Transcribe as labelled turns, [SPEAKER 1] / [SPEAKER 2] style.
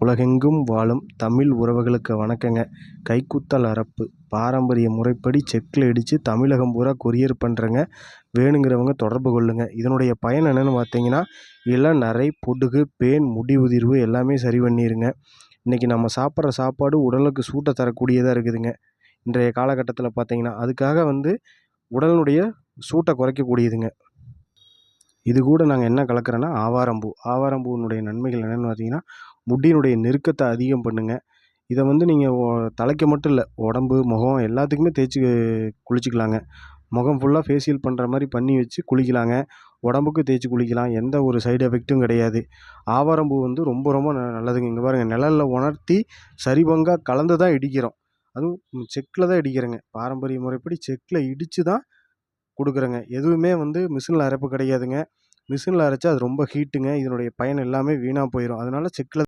[SPEAKER 1] உலகெங்கும் வாழும் தமிழ் உறவுகளுக்கு வணக்கங்க. கைக்குத்தல் அரப்பு பாரம்பரிய முறைப்படி செக்கில் இடித்து தமிழகம் பூரா கொரியர் பண்ணுறேங்க. வேணுங்கிறவங்க தொடர்பு கொள்ளுங்க. இதனுடைய பயன் என்னென்னு பார்த்தீங்கன்னா, இளநரை, பொடுகு, பேன், முடி உதிர்வு எல்லாமே சரி பண்ணிடுங்க. இன்றைக்கி நம்ம சாப்பிட்ற சாப்பாடு உடலுக்கு சூட்டை தரக்கூடியதாக இருக்குதுங்க. இன்றைய காலகட்டத்தில் பார்த்தீங்கன்னா, அதுக்காக உடலுடைய சூட்டை குறைக்கக்கூடியதுங்க. இது கூட நாங்கள் என்ன கலக்கிறோன்னா ஆவாரம்பூ. ஆவாரம்பூவினுடைய நன்மைகள் என்னென்னு பார்த்தீங்கன்னா, முடியினுடைய நெருக்கத்தை அதிகம் பண்ணுங்க. இதை நீங்கள் தலைக்கு மட்டும் இல்லை, உடம்பு, முகம் எல்லாத்துக்குமே தேய்ச்சி குளிச்சுக்கலாங்க. முகம் ஃபுல்லாக ஃபேஷியல் பண்ணுற மாதிரி பண்ணி வச்சு குளிக்கலாங்க. உடம்புக்கு தேய்ச்சி குளிக்கலாம். எந்த ஒரு சைடு எஃபெக்ட்டும் கிடையாது. ஆவாரம்பூ ரொம்ப ரொம்ப நல்லதுங்க. இங்கே பாருங்கள், நிழலில் உணர்த்தி சரிபங்காக கலந்து தான் இடிக்கிறோம். அதுவும் செக்கில் தான் இடிக்கிறேங்க. பாரம்பரிய முறைப்படி செக்கில் இடித்து தான் கொடுக்குறேங்க. எதுவுமே மிஷினில் அரைப்பு கிடையாதுங்க. மிஷினில் அரைச்சா அது ரொம்ப ஹீட்டுங்க. இதனுடைய பயன் எல்லாமே வீணாக போயிடும். அதனால் செக்கில்